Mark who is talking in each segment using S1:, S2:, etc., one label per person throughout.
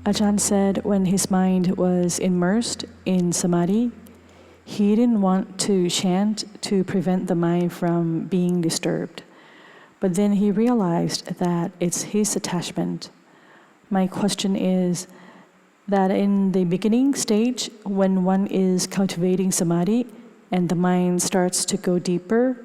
S1: Ajahn said when his mind was immersed in Samadhi, he didn't want to chant to prevent the mind from being disturbed. But then he realized that it's his attachment. My question is that in the beginning stage, when one is cultivating Samadhi and the mind starts to go deeper,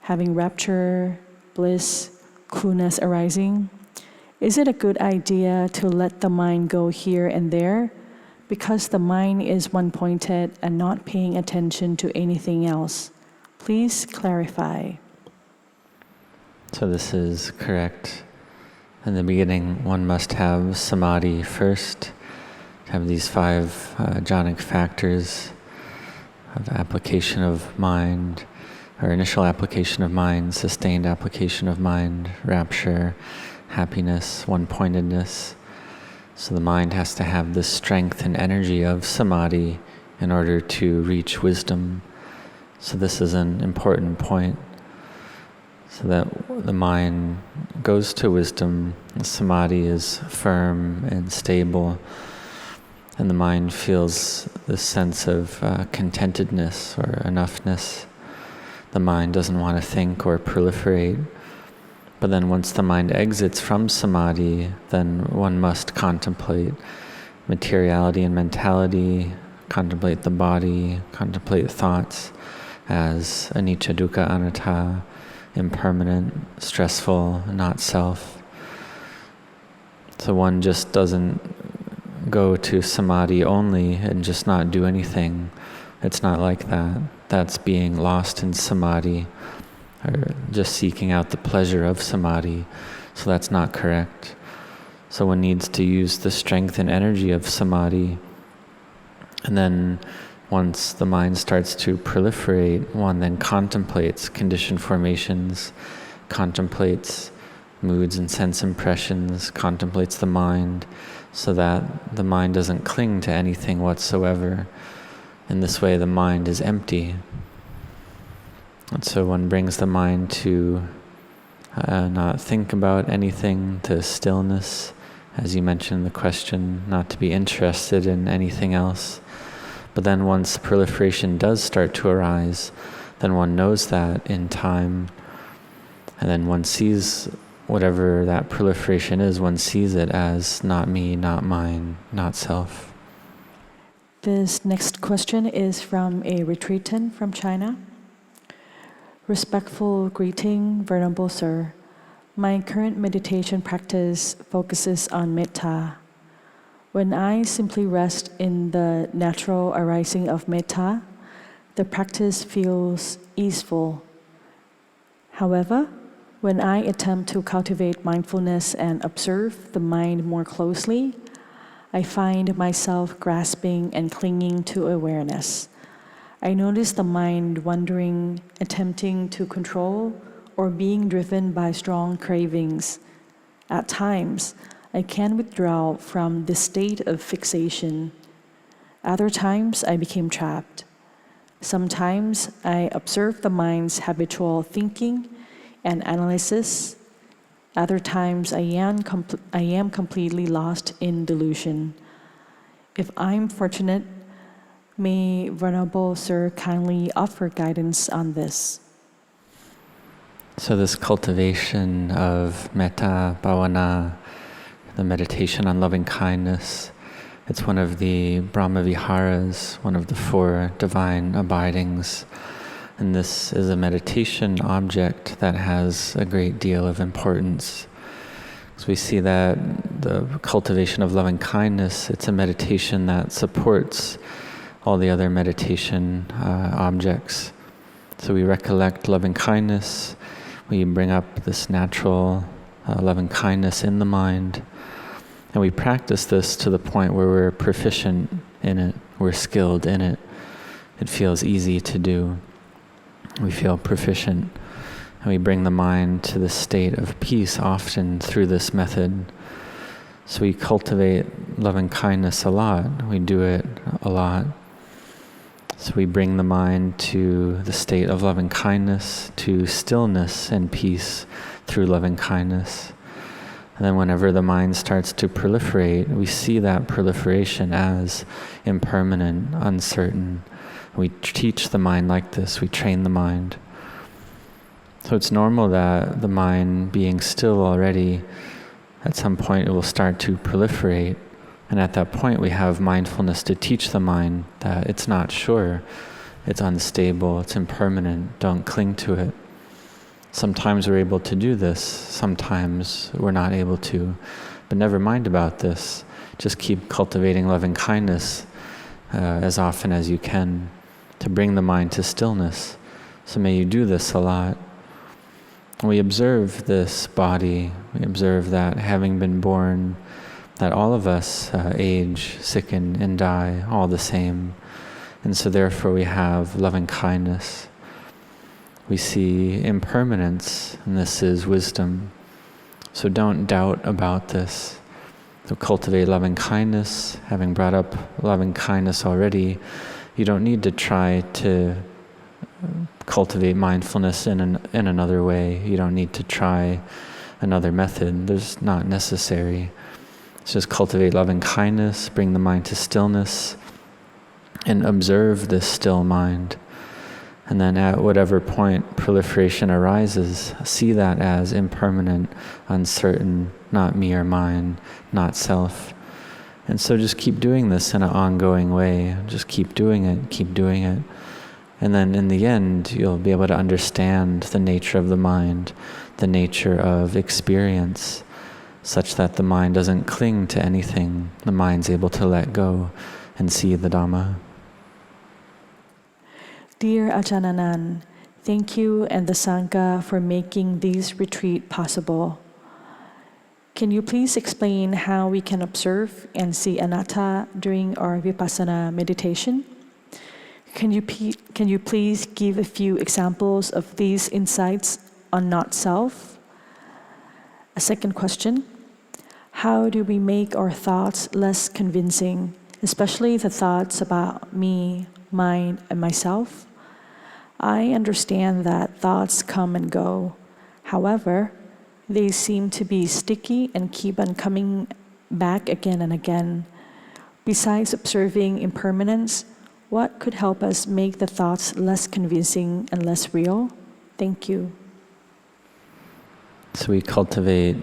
S1: having rapture, bliss, coolness arising, is it a good idea to let the mind go here and there because the mind is one-pointed and not paying attention to anything else? Please clarify.
S2: So this is correct. In the beginning, one must have Samadhi first, have these 5 jhanic factors of application of mind, or initial application of mind, sustained application of mind, rapture, happiness, one-pointedness. So the mind has to have the strength and energy of Samadhi in order to reach wisdom. So this is an important point. So that the mind goes to wisdom, Samadhi is firm and stable, and the mind feels this sense of contentedness or enoughness. The mind doesn't want to think or proliferate. But then once the mind exits from Samadhi, then one must contemplate materiality and mentality, contemplate the body, contemplate thoughts as anicca, dukkha, anatta, impermanent, stressful, not self. So one just doesn't go to Samadhi only and just not do anything. It's not like that. That's being lost in Samadhi, or just seeking out the pleasure of Samadhi. So that's not correct. So one needs to use the strength and energy of Samadhi. And then once the mind starts to proliferate, one then contemplates conditioned formations, contemplates moods and sense impressions, contemplates the mind, so that the mind doesn't cling to anything whatsoever. In this way, the mind is empty. And so one brings the mind to not think about anything, to stillness, as you mentioned in the question, not to be interested in anything else. But then once proliferation does start to arise, then one knows that in time, and then one sees whatever that proliferation is, one sees it as not me, not mine, not self.
S1: This next question is from a retreatant from China. Respectful greeting, Venerable Sir. My current meditation practice focuses on metta. When I simply rest in the natural arising of metta, the practice feels easeful. However, when I attempt to cultivate mindfulness and observe the mind more closely, I find myself grasping and clinging to awareness. I notice the mind wandering, attempting to control, or being driven by strong cravings. At times, I can withdraw from this state of fixation. Other times, I became trapped. Sometimes, I observe the mind's habitual thinking and analysis. Other times, I am completely lost in delusion. If I'm fortunate, may Venerable Sir kindly offer guidance on this.
S2: So this cultivation of metta, bhavana, the meditation on loving kindness, it's one of the Brahma Viharas, one of the 4 divine abidings. And this is a meditation object that has a great deal of importance. So we see that the cultivation of loving kindness, it's a meditation that supports all the other meditation objects. So we recollect loving kindness, we bring up this natural loving kindness in the mind, and we practice this to the point where we're proficient in it, we're skilled in it. It feels easy to do. We feel proficient, and we bring the mind to the state of peace often through this method. So we cultivate loving kindness a lot, we do it a lot. So we bring the mind to the state of loving kindness, to stillness and peace through loving kindness. And then whenever the mind starts to proliferate, we see that proliferation as impermanent, uncertain. We teach the mind like this, we train the mind. So it's normal that the mind being still already, at some point it will start to proliferate. And at that point we have mindfulness to teach the mind that it's not sure, it's unstable, it's impermanent, don't cling to it. Sometimes we're able to do this, sometimes we're not able to. But never mind about this. Just keep cultivating loving kindness as often as you can to bring the mind to stillness. So may you do this a lot. We observe this body, we observe that having been born, that all of us age, sicken, and die all the same. And so therefore we have loving kindness. We see impermanence, and this is wisdom. So don't doubt about this. So cultivate loving kindness. Having brought up loving kindness already, you don't need to try to cultivate mindfulness in another way. You don't need to try another method. There's not necessary. It's just cultivate loving kindness, bring the mind to stillness, and observe this still mind. And then at whatever point proliferation arises, see that as impermanent, uncertain, not me or mine, not self. And so just keep doing this in an ongoing way. Just keep doing it, keep doing it. And then in the end, you'll be able to understand the nature of the mind, the nature of experience, such that the mind doesn't cling to anything. The mind's able to let go and see the Dhamma.
S1: Dear Ajahn Anan, thank you and the Sangha for making this retreat possible. Can you please explain how we can observe and see Anatta during our Vipassana meditation? Can you please give a few examples of these insights on not self? A second question, how do we make our thoughts less convincing, especially the thoughts about me, mine, and myself? I understand that thoughts come and go. However, they seem to be sticky and keep on coming back again and again. Besides observing impermanence, what could help us make the thoughts less convincing and less real? Thank you.
S2: So we cultivate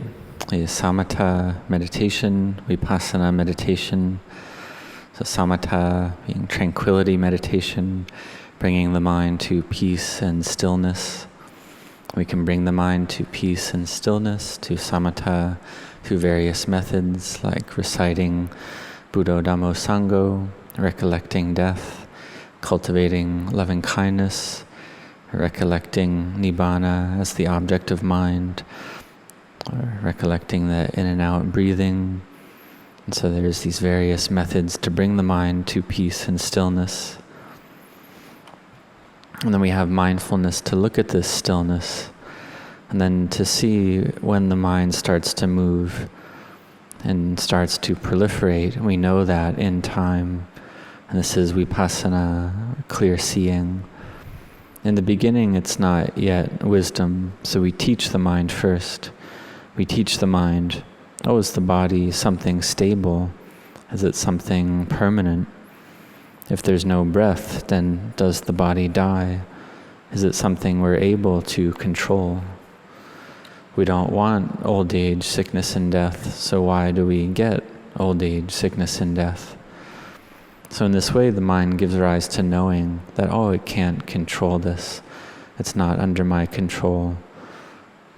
S2: a samatha meditation, vipassana meditation. So samatha being tranquility meditation, bringing the mind to peace and stillness. We can bring the mind to peace and stillness, to samatha, through various methods like reciting Buddho Dhammo Sangho, recollecting death, cultivating loving kindness, recollecting nibbana as the object of mind, or recollecting the in and out breathing. And so there's these various methods to bring the mind to peace and stillness. And then we have mindfulness to look at this stillness, and then to see when the mind starts to move and starts to proliferate. We know that in time, and this is vipassana, clear seeing. In the beginning, it's not yet wisdom, so we teach the mind first. We teach the mind, oh, is the body something stable? Is it something permanent? If there's no breath, then does the body die? Is it something we're able to control? We don't want old age, sickness, and death, so why do we get old age, sickness, and death? So in this way, the mind gives rise to knowing that, oh, it can't control this. It's not under my control.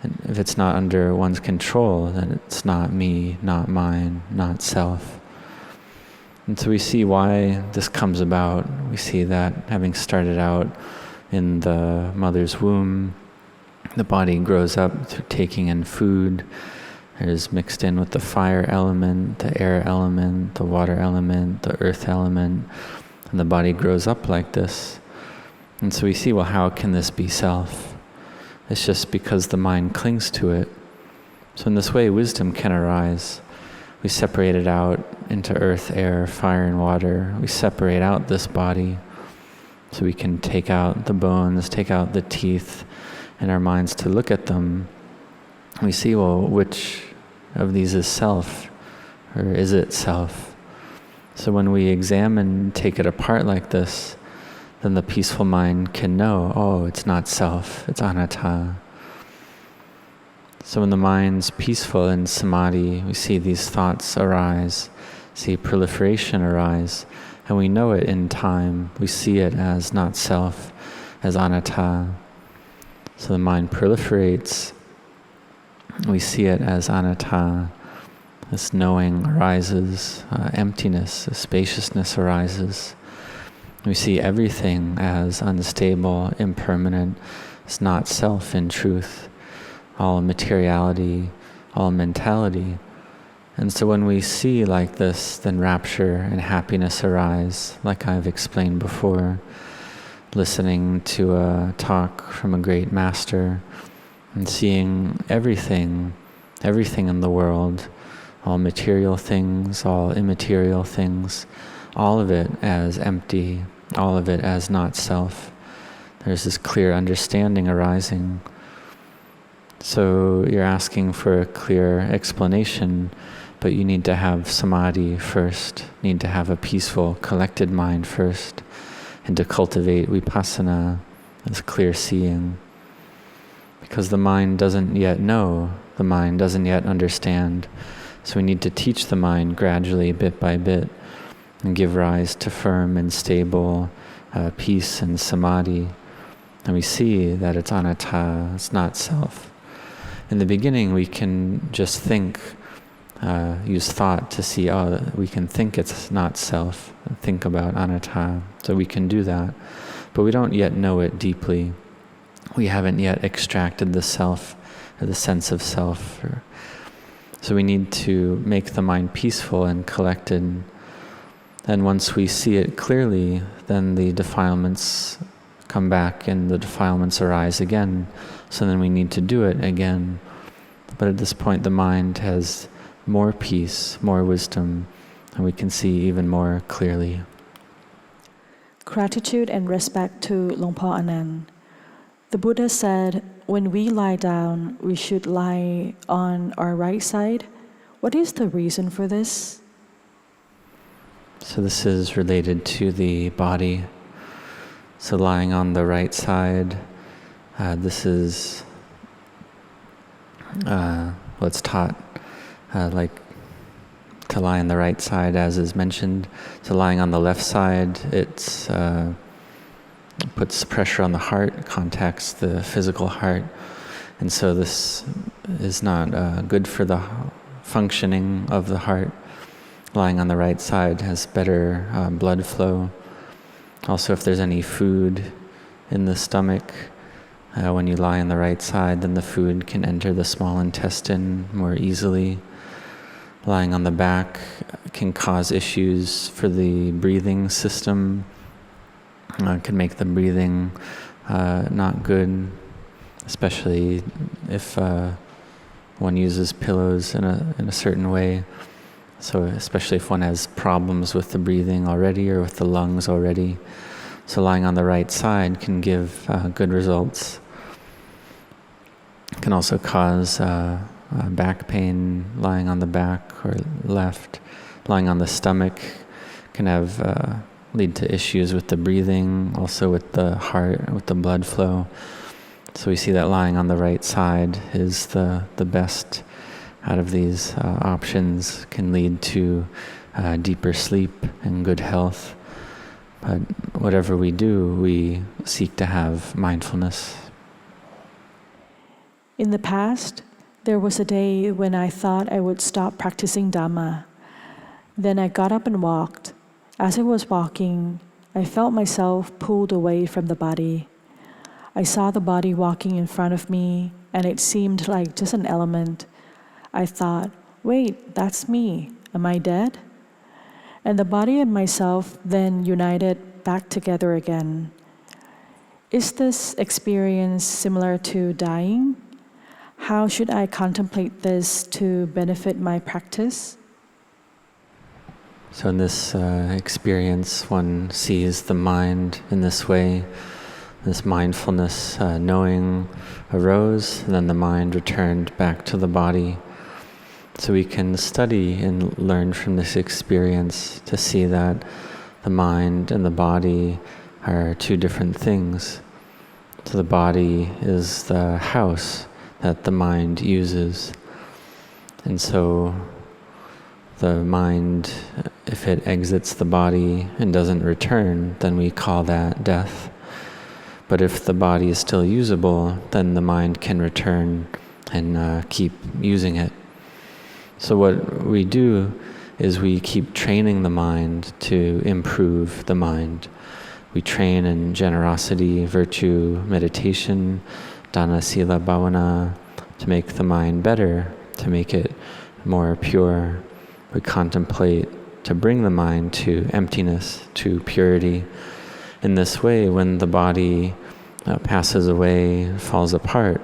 S2: And if it's not under one's control, then it's not me, not mine, not self. And so we see why this comes about. We see that having started out in the mother's womb, the body grows up through taking in food. It is mixed in with the fire element, the air element, the water element, the earth element, and the body grows up like this. And so we see, well, how can this be self? It's just because the mind clings to it. So in this way, wisdom can arise. We separate it out into earth, air, fire, and water. We separate out this body. So we can take out the bones, take out the teeth in our minds to look at them. We see, well, which of these is self, or is it self? So when we examine, take it apart like this, then the peaceful mind can know, oh, it's not self, it's anatta. So when the mind's peaceful in samadhi, we see these thoughts arise, see proliferation arise, and we know it in time. We see it as not self, as anatta. So the mind proliferates, we see it as anatta. This knowing arises, emptiness, spaciousness arises. We see everything as unstable, impermanent. It's not self in truth. All materiality, all mentality. And so when we see like this, then rapture and happiness arise, like I've explained before. Listening to a talk from a great master and seeing everything in the world, all material things, all immaterial things, all of it as empty, all of it as not self. There's this clear understanding arising. So you're asking for a clear explanation, but you need to have samadhi first, need to have a peaceful, collected mind first, and to cultivate vipassana, this clear seeing. Because the mind doesn't yet know, the mind doesn't yet understand. So we need to teach the mind gradually, bit by bit, and give rise to firm and stable peace and samadhi. And we see that it's anatta, it's not self. In the beginning, we can just think, use thought to see, oh, we can think it's not self, think about anatta. So we can do that, but we don't yet know it deeply. We haven't yet extracted the self, or the sense of self. So we need to make the mind peaceful and collected. And once we see it clearly, then the defilements come back and the defilements arise again. So then we need to do it again. But at this point, the mind has more peace, more wisdom, and we can see even more clearly.
S1: Gratitude and respect to Luang Por Anan. The Buddha said, when we lie down, we should lie on our right side. What is the reason for this?
S2: So this is related to the body. So lying on the right side, this is what's taught, like to lie on the right side, as is mentioned. So lying on the left side, it's puts pressure on the heart, contacts the physical heart, and so this is not good for the functioning of the heart. Lying on the right side has better blood flow. Also, if there's any food in the stomach, when you lie on the right side, then the food can enter the small intestine more easily. Lying on the back can cause issues for the breathing system. Can make the breathing not good, especially if one uses pillows in a certain way. So especially if one has problems with the breathing already or with the lungs already. So lying on the right side can give good results. It can also cause back pain lying on the back or left. Lying on the stomach can have lead to issues with the breathing, also with the heart, with the blood flow. So we see that lying on the right side is the best out of these options, can lead to deeper sleep and good health. But whatever we do, we seek to have mindfulness.
S1: In the past, there was a day when I thought I would stop practicing Dhamma. Then I got up and walked. As I was walking, I felt myself pulled away from the body. I saw the body walking in front of me, and it seemed like just an element. I thought, wait, that's me. Am I dead? And the body and myself then united back together again. Is this experience similar to dying? How should I contemplate this to benefit my practice?
S2: So in this experience, one sees the mind in this way. This mindfulness, knowing arose, and then the mind returned back to the body. So we can study and learn from this experience to see that the mind and the body are two different things. So the body is the house that the mind uses. And so the mind, if it exits the body and doesn't return, then we call that death. But if the body is still usable, then the mind can return and keep using it. So what we do is we keep training the mind to improve the mind. We train in generosity, virtue, meditation, dana, sila, bhavana, to make the mind better, to make it more pure. We contemplate to bring the mind to emptiness, to purity. In this way, when the body passes away, falls apart,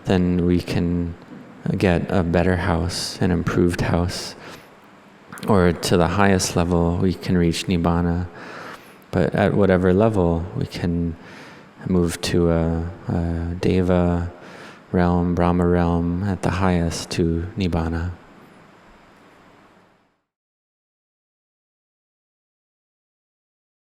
S2: then we can get a better house, an improved house. Or to the highest level, we can reach Nibbana. But at whatever level, we can move to a Deva realm, Brahma realm, at the highest to Nibbana.